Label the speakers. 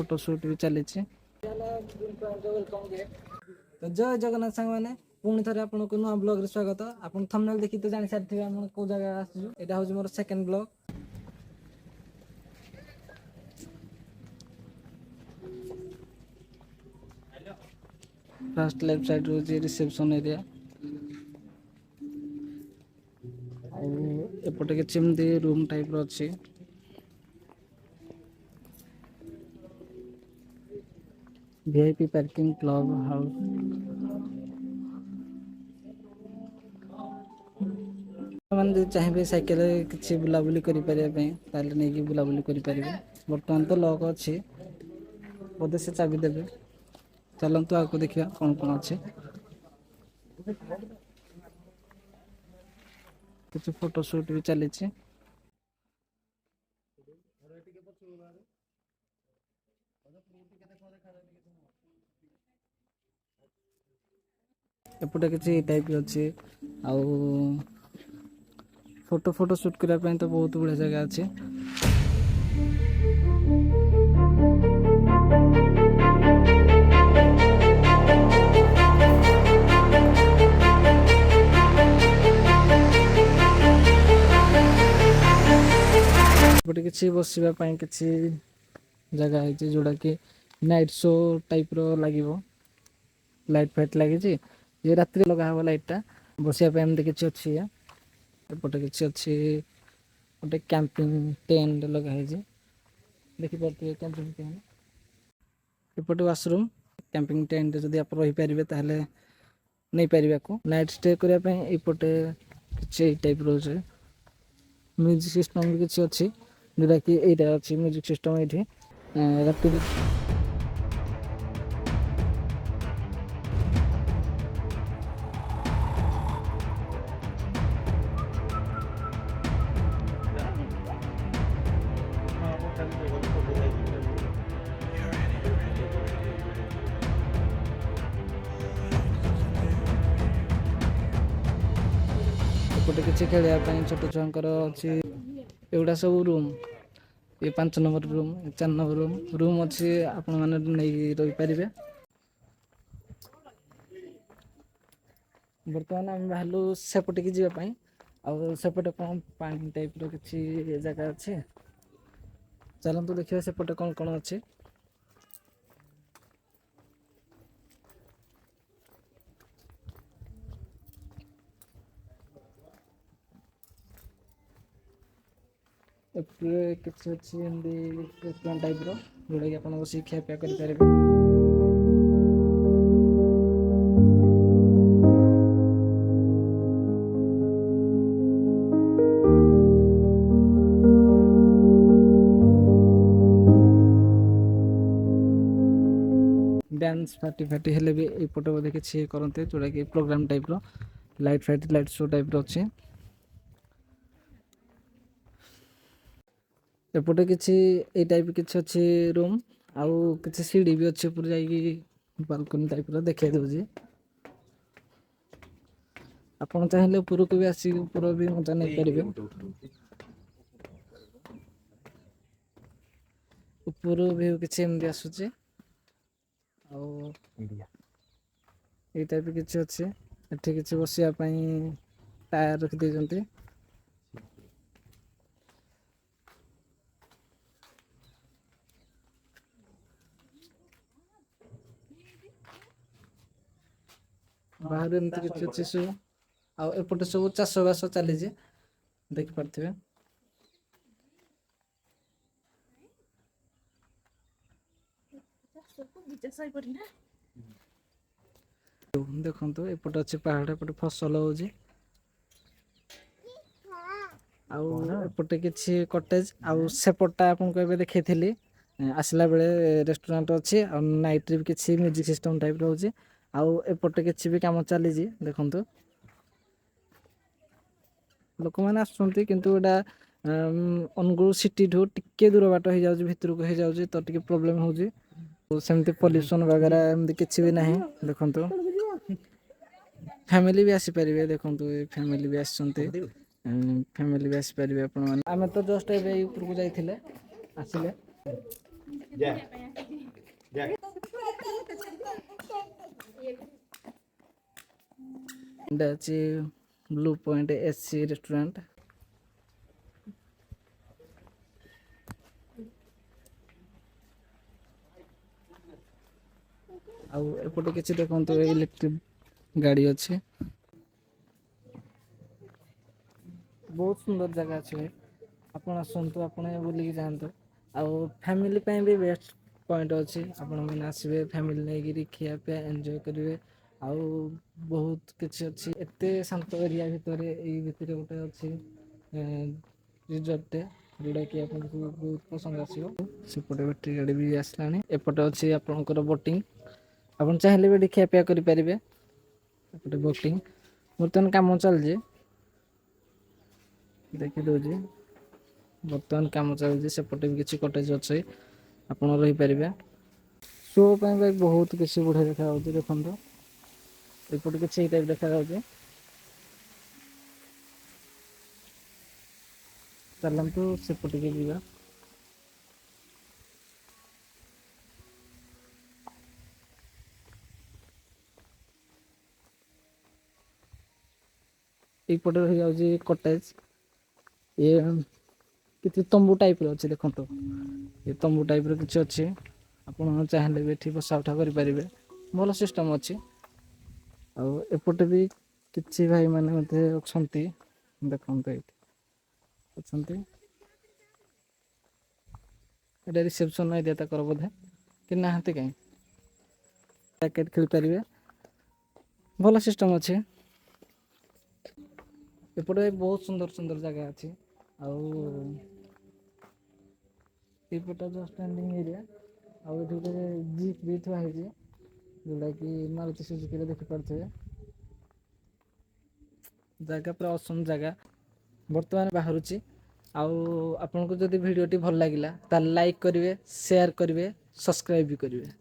Speaker 1: Photoshoot भी चली। तो जय जगन्नाथ सांग मैंने पुणी थे आपको नुआ ब्लॉग स्वागत। आप थंबनेल देखि तो जानी सारी आम कौ जगह आसू। यहाँ हूँ मोर second block. First left side रोज रिसेप्शन एरिया एपटे किसी रूम टाइप अच्छी। वीआईपी पार्किंग क्लब हाउस मैंने चाहिए साइकेल किसी बुलाबुली नहीं बुलाबुली करें। बर्तमान तो लॉक अच्छी बोधे से चाबी देवे। चलतु आगे देखिए कौन कौन अच्छे कुछ फोटोशूट भी चली। एपटे किसी टाइप अच्छी आउ फोटो शूट करने तो बहुत बढ़िया जगह अच्छे। एपटे किसी बसवाई किसी जगह है जोड़ा कि नाइट शो टाइप रो लगे लाइट फाइट लगी। ये रात लगा हवा लाइटा बसापी किसी अच्छी। एपटे किसी अच्छी गोटे कैंपिंग टेंट लगाई देखिए कैंपिंग टेंट। एपटे वाशरूम कैंपिंग टेंट जदि आप रही पारे ताहले नहीं पारे को नाइट स्टे करने एपटे किसी टाइप रोचे। म्यूजिक सिस्टम भी किसी अच्छी जोटा कि यहाँ अच्छी म्यूजिक सिस्टम ये रात एपटे किसी खेलने छोट छुआर अच्छी। एगुड़ा सब रूम ये 5 नंबर रूम 4 नंबर रूम अच्छी आपण मैंने नहीं रही पारे। बर्तमान आम बाहर सेपटे की जावाई आउपटे कौन पानी टाइप रो किसी जगह अच्छे। चलतु देखिए सेपटे कौन कौन अच्छे। किसी अच्छी रेस्टोरेंट टाइप रो जोड़ा कि आप बस खियापिया करेंगे। डांस पार्टी फार्टी हेले भी एपटे बोधे किसी करते जोड़ा कि प्रोग्राम टाइप रो light fight light show type रो अच्छे। एपटे किसी ए टाइप किसी अच्छी रूम आउ किसी सीढ़ी भी अच्छे ऊपर जाइए बालकनी टाइप रो देखा दूसरी। आपन चाहिए ऊपर को भी आसी ऊपर भी मजा नहीं पारे। ऊपर व्यू किसी एमती आसूचे ये टाइप किसी अच्छे। एठी किसी बसापी टायर रखी देते। बाहर एमती किसी अच्छे सब आउपटे सब चाष बास चली देखिपे। देखो एपटे अच्छे पहाड़ एपटे फसल हो एपटे किसी कटेज आउ सेपटा आपको देखी आसला बेले रेस्टोरेंट अच्छी नाइट रे किसी म्यूजिक सिस्टम टाइप रोचे आउपटे किसी भी कम चली देखु लोक मैंने आसुँच किंतु एटा अनुगुल सिटी ठू टिके दूर बाट हो जाऊँ भितर को हो जाऊँ तो टिके प्रोब्लेम हो सेमती पॉल्यूशन वगैरह एमती किसी भी नहीं देखु। फैमिली भी आसीपारे देखु फैमिली भी आसते फैमिली भी आसीपारे आम तो जस्ट ऊपर को जाइए आसिले ଏଇଟା ଅଛି ବ୍ଲୁ ପଏଣ୍ଟ ଏସି ରେଷ୍ଟୁରାଣ୍ଟ। ଆଉ ଏପଟେ କିଛି ଦେଖନ୍ତୁ ଇଲେକ୍ଟ୍ରିକ ଗାଡ଼ି ଅଛି। ବହୁତ ସୁନ୍ଦର ଜାଗା ଅଛି ଭାଇ, ଆପଣ ଆସନ୍ତୁ, ଆପଣ ବୁଲିକି ଯାଆନ୍ତୁ। ଆଉ ଫ୍ୟାମିଲି ପାଇଁ ବି ବେଷ୍ଟ ପଏଣ୍ଟ ଅଛି, ଆପଣମାନେ ଆସିବେ ଫ୍ୟାମିଲି ନେଇକିରି ଖିଆ ପିଆ ଏନ୍ଜୟ କରିବେ। ଆଉ ବହୁତ କିଛି ଅଛି, ଏତେ ଶାନ୍ତ ଏରିଆ ଭିତରେ ଏଇ ଭିତରେ ଗୋଟେ ଅଛି ରିଜର୍ଟଟେ, ଯୋଉଟାକି ଆପଣଙ୍କୁ ବହୁତ ପସନ୍ଦ ଆସିବ। ସେପଟେ ବେଟରୀ ଗାଡ଼ି ବି ଆସିଲାଣି, ଏପଟେ ଅଛି ଆପଣଙ୍କର ବୋଟିଂ, ଆପଣ ଚାହିଁଲେ ବି ଏଠି ଖିଆ ପିଆ କରିପାରିବେ। ଏପଟେ ବୋଟିଂ ବର୍ତ୍ତମାନ କାମ ଚାଲିଛି, ଦେଖି ଦଉଛି ବର୍ତ୍ତମାନ କାମ ଚାଲିଛି। ସେପଟେ ବି କିଛି କଟେଜ ଅଛି, ଆପଣ ରହିପାରିବେ। ଶୋ ପାଇଁ ଭାଇ ବହୁତ କିଛି ବଢ଼ିଆ ଦେଖାଯାଉଛି, ଦେଖନ୍ତୁ ଏପଟେ କିଛି ଏଇ ଟାଇପ ଦେଖାଯାଉଛି। ଚାଲନ୍ତୁ ସେପଟିକି ଯିବା। ଏଇପଟେ ରହିଯାଉଛି କଟେଜ, ଇଏ କିଛି ତମ୍ବୁ ଟାଇପ ର ଅଛି, ଦେଖନ୍ତୁ ଏ ତମ୍ବୁ ଟାଇପ ର କିଛି ଅଛି। ଆପଣ ଚାହିଁଲେ ବି ଏଠି ବସା ଉଠା କରିପାରିବେ, ଭଲ ସିଷ୍ଟମ ଅଛି। ଆଉ ଏପଟେ ବି କିଛି ଭାଇ ମାନେ ମଧ୍ୟ ଅଛନ୍ତି, ଦେଖନ୍ତୁ ଏଇଠି ଅଛନ୍ତି। ଏଇଟା ରିସେପସନ ଏରିଆ ତାଙ୍କର ବୋଧେ, କି ନାହାନ୍ତି କାହିଁ। କ୍ରିକେଟ ଖେଳିପାରିବେ, ଭଲ ସିଷ୍ଟମ ଅଛି। ଏପଟେ ବହୁତ ସୁନ୍ଦର ସୁନ୍ଦର ଜାଗା ଅଛି। ଆଉ ଏଇପଟ ଯୋଉ ଷ୍ଟାଣ୍ଡିଂ ଏରିଆ, ଆଉ ଏଠି ଗୋଟେ ଜିପ୍ ବି ଥୁଆ ହେଇଛି, ଯୋଉଟା କି ମାରୁତି ସୁଜୁକି ର ଦେଖିପାରୁଥିବେ। ଜାଗା ପୁରା ଅସମ ଜାଗା, ବର୍ତ୍ତମାନ ବାହାରୁଛି। ଆଉ ଆପଣଙ୍କୁ ଯଦି ଭିଡ଼ିଓଟି ଭଲ ଲାଗିଲା ତାହେଲେ ଲାଇକ୍ କରିବେ, ସେୟାର କରିବେ, ସବସ୍କ୍ରାଇବ୍ ବି କରିବେ।